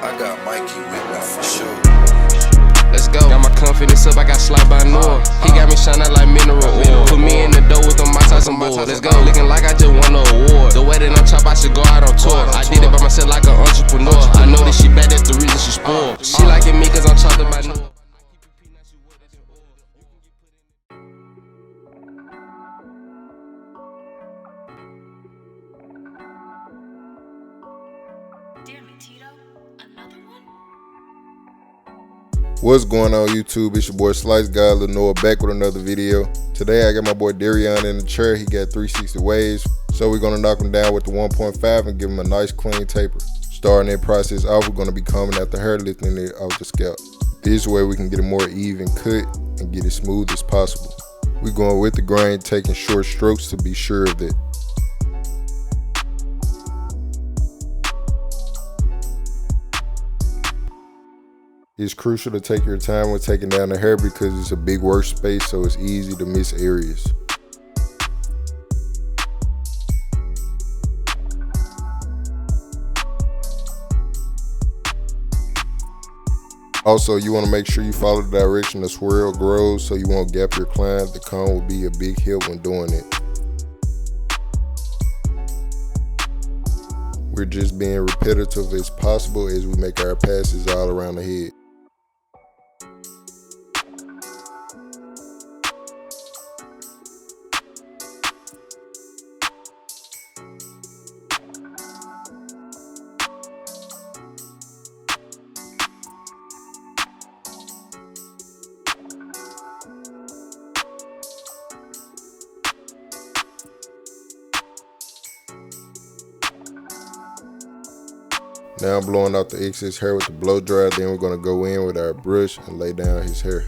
I got Mikey with me for sure. Let's go. Got my confidence up, I got slide by Noah. He got me shining like mineral oil. Put me in the dough with them my ties and boys. Let's go. Looking like I just won an award. The way that I'm chop, I should go out on tour. I did it by myself like an entrepreneur. I know that she bad, that's the reason she spoiled. She liking me cause I'm chopped by Noah. What's going on YouTube? It's your boy SliceGod, LilNoah, back with another video. Today I got my boy Darion in the chair. He got 360 waves, so we're gonna knock him down with the 1.5 and give him a nice clean taper. Starting that process off, we're gonna be combing out the hair, lifting it off the scalp. This way we can get a more even cut and get it smooth as possible. We're going with the grain, taking short strokes to be sure of that. It's crucial to take your time when taking down the hair because it's a big workspace, so it's easy to miss areas. Also, you want to make sure you follow the direction the swirl grows so you won't gap your client. The comb will be a big help when doing it. We're just being repetitive as possible as we make our passes all around the head. Now I'm blowing out the excess hair with the blow dryer, then we're going to go in with our brush and lay down his hair.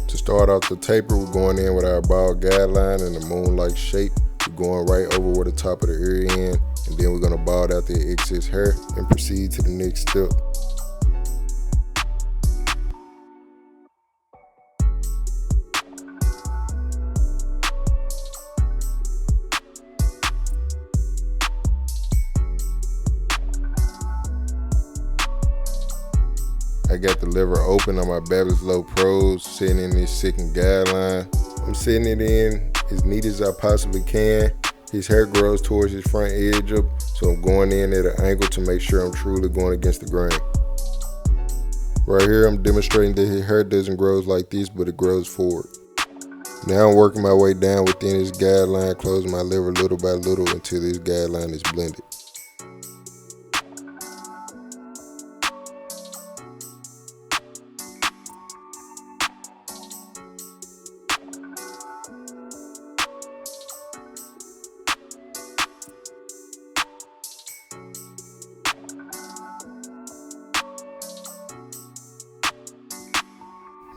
To start off the taper, we're going in with our bald guideline in the moon-like shape. We're going right over where the top of the ear end, and then we're going to bald out the excess hair and proceed to the next step. I got the lever open on my Babbitt's Low Pros, sitting in this second guideline. I'm setting it in as neat as I possibly can. His hair grows towards his front edge up, so I'm going in at an angle to make sure I'm truly going against the grain. Right here, I'm demonstrating that his hair doesn't grow like this, but it grows forward. Now I'm working my way down within his guideline, closing my lever little by little until this guideline is blended.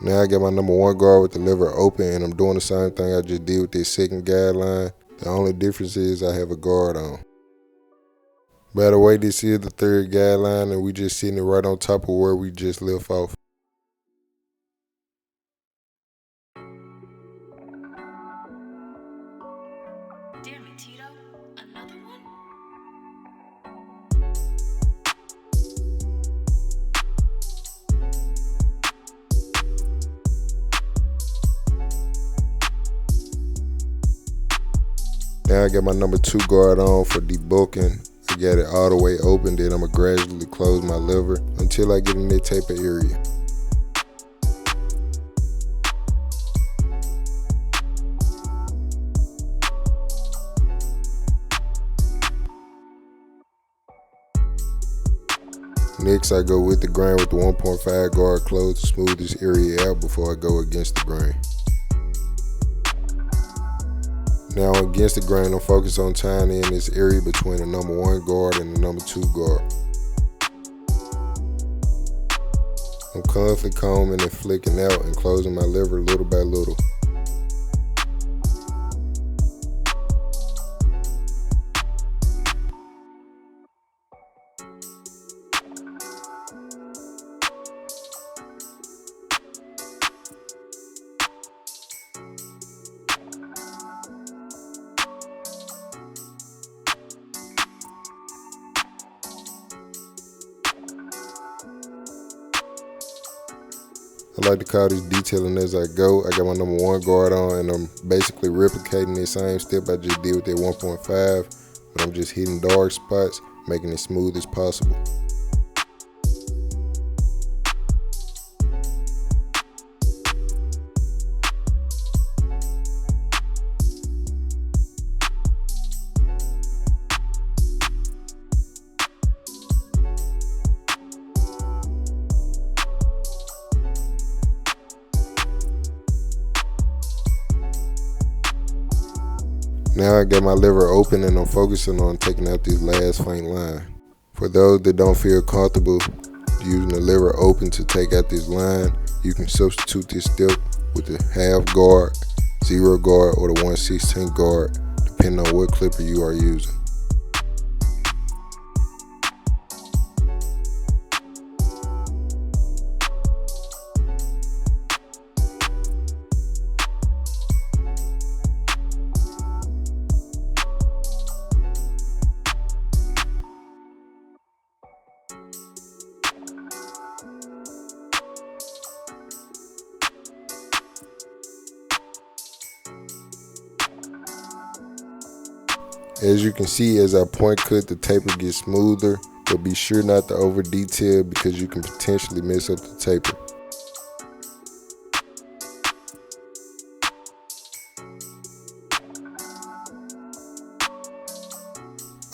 Now I got my number 1 guard with the lever open, and I'm doing the same thing I just did with this second guideline. The only difference is I have a guard on. By the way, this is the third guideline, and we just sitting it right on top of where we just left off. Damn it, Tito. Another one? Now I got my number 2 guard on for debulking. I got it all the way open, then I'm going to gradually close my lever until I get in that taper area. Next I go with the grain with the 1.5 guard closed to smooth this area out before I go against the grain. Now against the grain, I'm focused on tying in this area between the number 1 guard and the number 2 guard. I'm constantly combing and flicking out and closing my lever little by little. I like to call this detailing as I go. I got my number 1 guard on and I'm basically replicating the same step I just did with that 1.5, but I'm just hitting dark spots, making it smooth as possible. Now I got my lever open and I'm focusing on taking out this last faint line. For those that don't feel comfortable using the lever open to take out this line, you can substitute this step with the half guard, 0 guard, or the 1/16 guard, depending on what clipper you are using. As you can see, as I point cut, the taper gets smoother, but be sure not to over detail because you can potentially mess up the taper.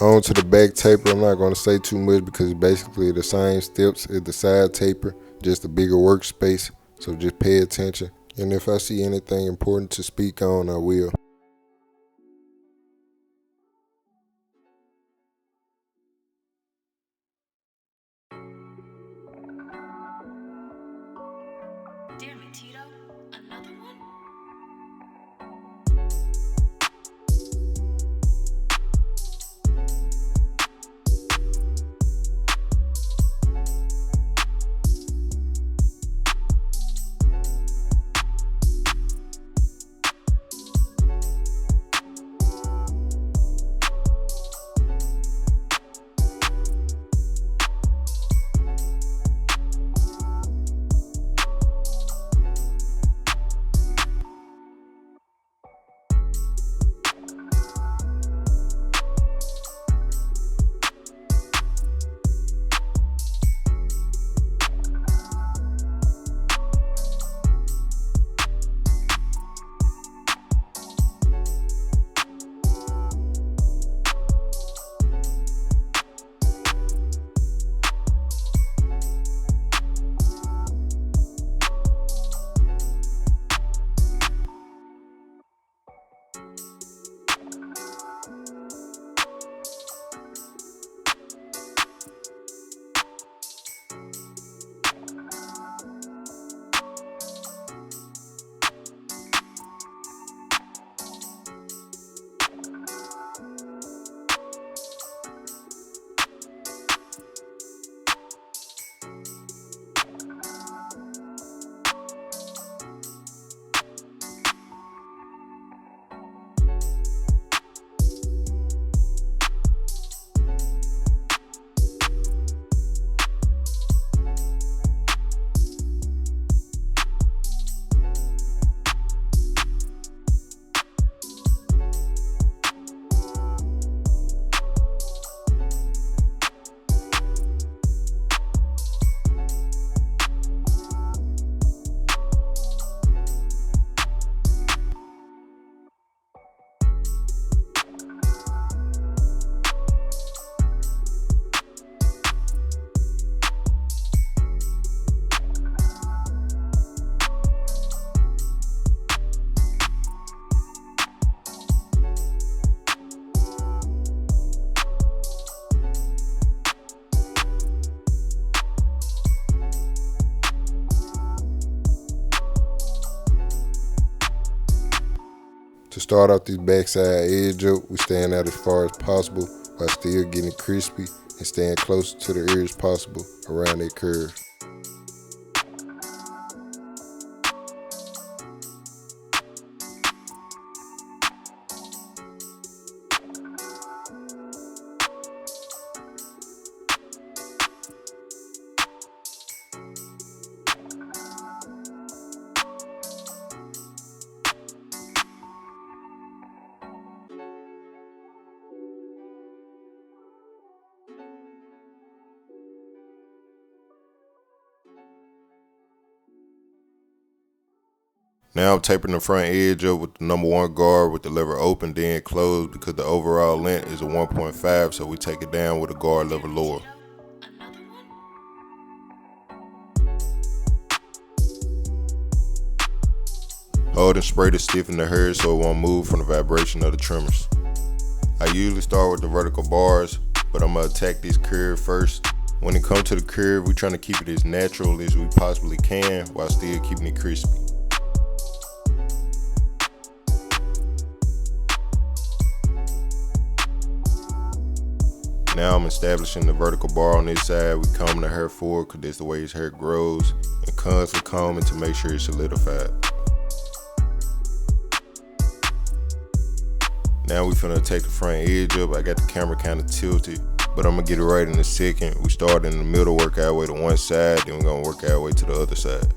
On to the back taper. I'm not going to say too much because it's basically the same steps as the side taper, just a bigger workspace, so just pay attention. And if I see anything important to speak on, I will. Damn it, Tito. Another one? To start off this backside edge up, we stand out as far as possible while still getting crispy and staying close to the ear as possible around that curve. Now I'm taping the front edge up with the number 1 guard with the lever open, then closed, because the overall length is a 1.5, so we take it down with a guard lever lower. Hold and spray to stiffen the hair so it won't move from the vibration of the trimmers. I usually start with the vertical bars, but I'm gonna attack this curve first. When it comes to the curve, we're trying to keep it as natural as we possibly can while still keeping it crispy. Now I'm establishing the vertical bar on this side. We comb the hair forward because that's the way his hair grows, and constantly combing to make sure it's solidified. Now we finna take the front edge up. I got the camera kind of tilted, but I'm gonna get it right in a second. We start in the middle, work our way to one side, then we're gonna work our way to the other side.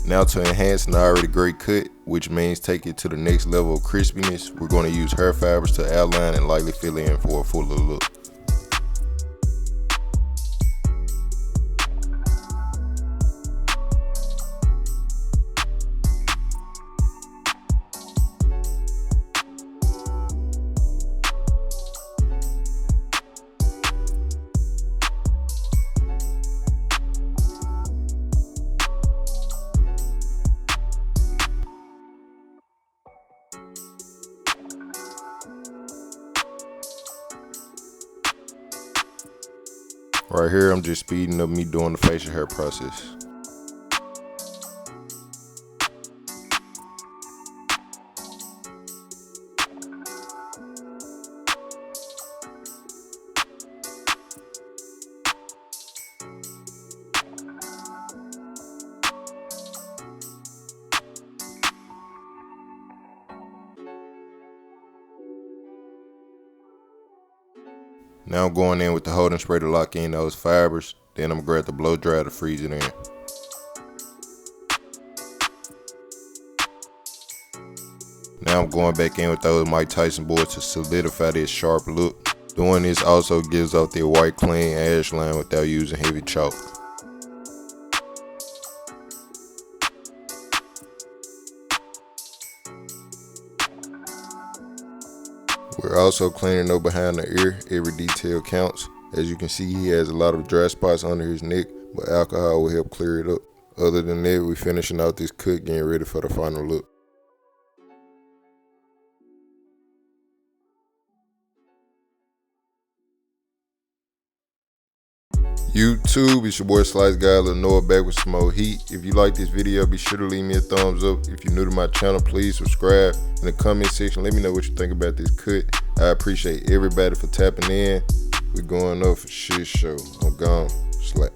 Now to enhance an already great cut, which means take it to the next level of crispiness, we're going to use hair fibers to outline and lightly fill in for a fuller look. Right here, I'm just speeding up me doing the facial hair process. Now I'm going in with the holding spray to lock in those fibers. Then I'm gonna grab the blow dryer to freeze it in. Now I'm going back in with those Mike Tyson boards to solidify this sharp look. Doing this also gives off the white clean ash line without using heavy chalk. We're also cleaning up behind the ear. Every detail counts. As you can see, he has a lot of dry spots under his neck, but alcohol will help clear it up. Other than that, we're finishing out this cut, getting ready for the final look. YouTube, it's your boy SliceGod, LilNoah, back with some more heat. If you like this video, be sure to leave me a thumbs up. If you're new to my channel, please subscribe. In the comment section, let me know what you think about this cut. I appreciate everybody for tapping in. We're going up for shit show. I'm gone. Slap.